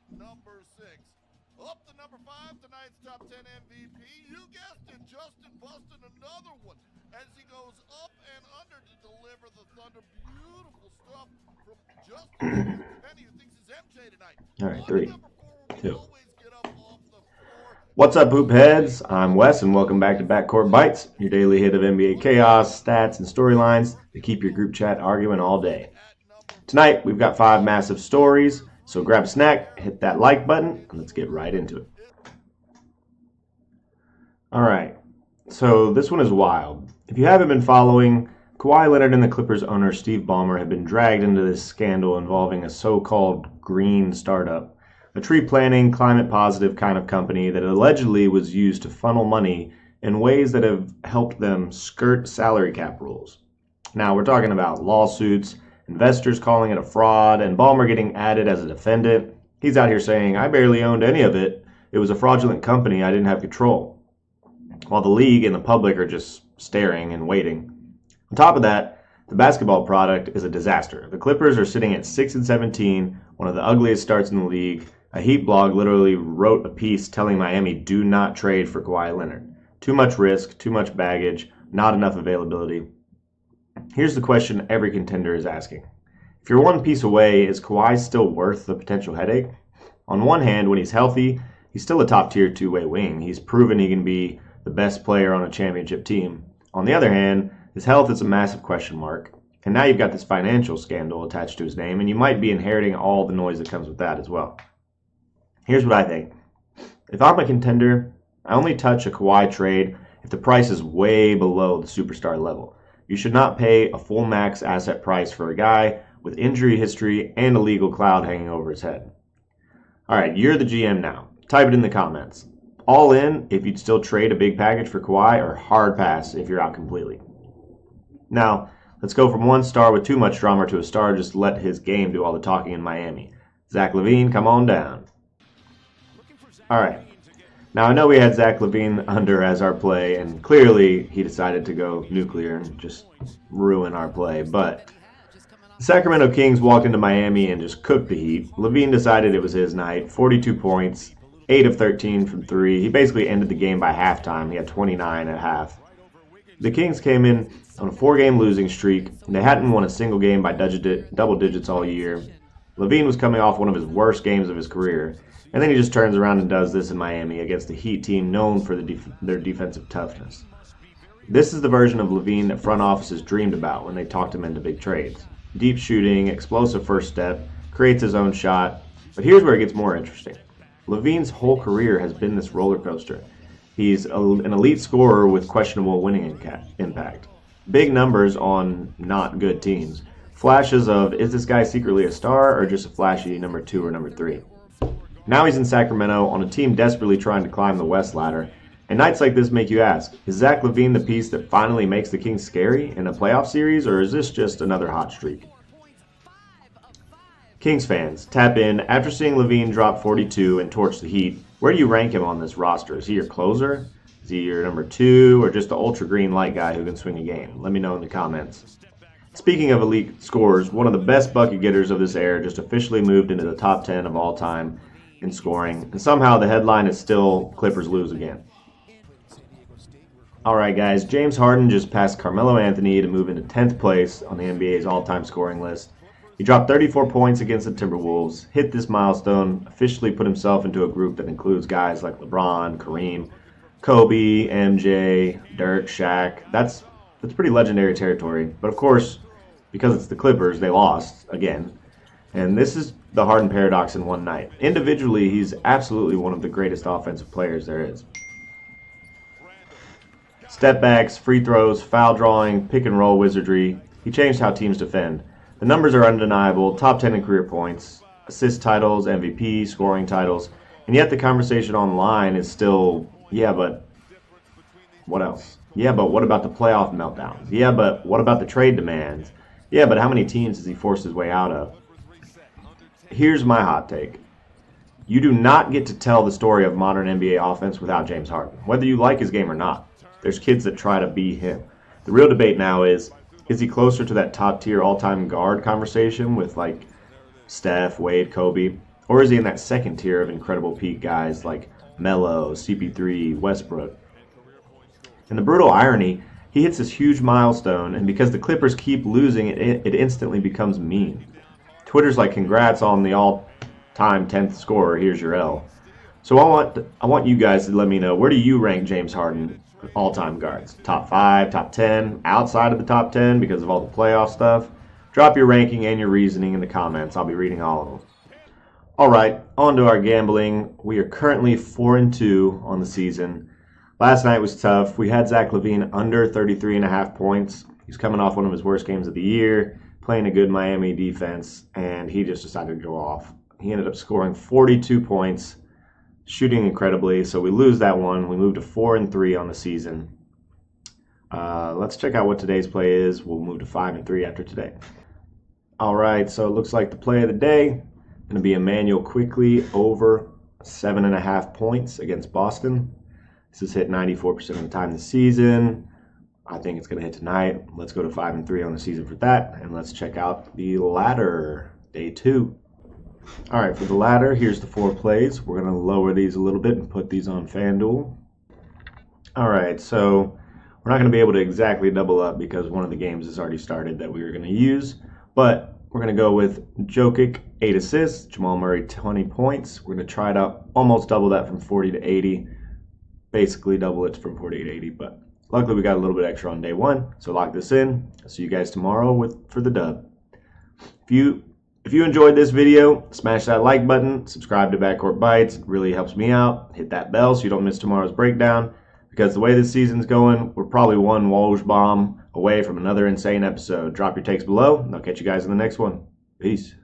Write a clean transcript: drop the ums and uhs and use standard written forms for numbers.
number 6. Up to number 5, tonight's top 10 MVP. You guessed it, Justin busting another one as he goes up and under to deliver the Thunder. Beautiful stuff from Justin Penny, who thinks he's MJ tonight. All right, 3, 2. Always get up off the floor. What's up, hoop heads? I'm Wes, and welcome back to Backcourt Bytes, your daily hit of NBA chaos, stats, and storylines to keep your group chat arguing all day. Tonight, we've got 5 massive stories, so grab a snack, hit that like button, and let's get right into it. All right, so this one is wild. If you haven't been following, Kawhi Leonard and the Clippers owner Steve Ballmer have been dragged into this scandal involving a so-called green startup, a tree planting, climate positive kind of company that allegedly was used to funnel money in ways that have helped them skirt salary cap rules. Now, we're talking about lawsuits, investors calling it a fraud, and Ballmer getting added as a defendant. He's out here saying, I barely owned any of it. It was a fraudulent company. I didn't have control. While the league and the public are just staring and waiting. On top of that, the basketball product is a disaster. The Clippers are sitting at 6-17, one of the ugliest starts in the league. A Heat blog literally wrote a piece telling Miami, do not trade for Kawhi Leonard. Too much risk, too much baggage, not enough availability. Here's the question every contender is asking. If you're one piece away, is Kawhi still worth the potential headache? On one hand, when he's healthy, he's still a top-tier two-way wing. He's proven he can be the best player on a championship team. On the other hand, his health is a massive question mark. And now you've got this financial scandal attached to his name, and you might be inheriting all the noise that comes with that as well. Here's what I think. If I'm a contender, I only touch a Kawhi trade if the price is way below the superstar level. You should not pay a full max asset price for a guy with injury history and a legal cloud hanging over his head. All right, you're the GM now. Type it in the comments. All in if you'd still trade a big package for Kawhi, or hard pass if you're out completely. Now, let's go from one star with too much drama to a star just let his game do all the talking in Miami. Zach LaVine, come on down. All right. Now, I know we had Zach LaVine under as our play, and clearly he decided to go nuclear and just ruin our play, but the Sacramento Kings walked into Miami and just cooked the Heat. LaVine decided it was his night, 42 points, 8 of 13 from 3. He basically ended the game by halftime. He had 29 at half. The Kings came in on a 4-game losing streak, and they hadn't won a single game by double digits all year. LaVine was coming off one of his worst games of his career, and then he just turns around and does this in Miami against the Heat team known for their defensive toughness. This is the version of LaVine that front offices dreamed about when they talked him into big trades. Deep shooting, explosive first step, creates his own shot. But here's where it gets more interesting. LaVine's whole career has been this roller coaster. He's an elite scorer with questionable winning impact. Big numbers on not good teams. Flashes of, is this guy secretly a star or just a flashy number 2 or number 3? Now he's in Sacramento on a team desperately trying to climb the West ladder. And nights like this make you ask, is Zach LaVine the piece that finally makes the Kings scary in a playoff series, or is this just another hot streak? Kings fans, tap in. After seeing LaVine drop 42 and torch the Heat, where do you rank him on this roster? Is he your closer? Is he your number 2, or just the ultra green light guy who can swing a game? Let me know in the comments. Speaking of elite scorers, one of the best bucket getters of this era just officially moved into the top 10 of all time in scoring, and somehow the headline is still Clippers lose again. Alright guys, James Harden just passed Carmelo Anthony to move into 10th place on the NBA's all-time scoring list. He dropped 34 points against the Timberwolves, hit this milestone, officially put himself into a group that includes guys like LeBron, Kareem, Kobe, MJ, Dirk, Shaq. That's pretty legendary territory. But of course, because it's the Clippers, they lost again. And this is the Harden paradox in one night. Individually, he's absolutely one of the greatest offensive players there is. Step backs, free throws, foul drawing, pick and roll wizardry. He changed how teams defend. The numbers are undeniable, top 10 in career points, assist titles, MVP, scoring titles, and yet the conversation online is still, yeah, but what else? Yeah, but what about the playoff meltdowns? Yeah, but what about the trade demands? Yeah, but how many teams has he forced his way out of? Here's my hot take. You do not get to tell the story of modern NBA offense without James Harden, whether you like his game or not. There's kids that try to be him. The real debate now is he closer to that top-tier all-time guard conversation with, like, Steph, Wade, Kobe? Or is he in that second tier of incredible peak guys like Melo, CP3, Westbrook? And the brutal irony, he hits this huge milestone, and because the Clippers keep losing, it instantly becomes meme. Twitter's like, congrats on the all-time 10th scorer, here's your L. So I want you guys to let me know, where do you rank James Harden all-time guards? Top 5, top 10, outside of the top 10 because of all the playoff stuff? Drop your ranking and your reasoning in the comments. I'll be reading all of them. All right, on to our gambling. We are currently 4-2 on the season. Last night was tough. We had Zach LaVine under 33.5 points. He's coming off one of his worst games of the year, playing a good Miami defense, and he just decided to go off. He ended up scoring 42 points, shooting incredibly, so we lose that one. We move to 4-3 on the season. Let's check out what today's play is. We'll move to 5-3 after today. All right, so it looks like the play of the day going to be Emmanuel quickly over 7.5 points against Boston. This has hit 94% of the time this season. I think it's going to hit tonight. Let's go to 5-3 on the season for that, and let's check out the ladder, day 2. All right, for the ladder, here's the 4 plays. We're going to lower these a little bit and put these on FanDuel. All right, so we're not going to be able to exactly double up because one of the games has already started that we were going to use, but we're going to go with Jokic, 8 assists, Jamal Murray, 20 points. We're going to try to almost double that from 40 to 80, basically double it from 40 to 80, but luckily we got a little bit extra on day 1, so lock this in. I'll see you guys tomorrow for the dub. If you enjoyed this video, smash that like button, subscribe to Backcourt Bytes. It really helps me out. Hit that bell so you don't miss tomorrow's breakdown, because the way this season's going, we're probably one Woj bomb away from another insane episode. Drop your takes below, and I'll catch you guys in the next one. Peace.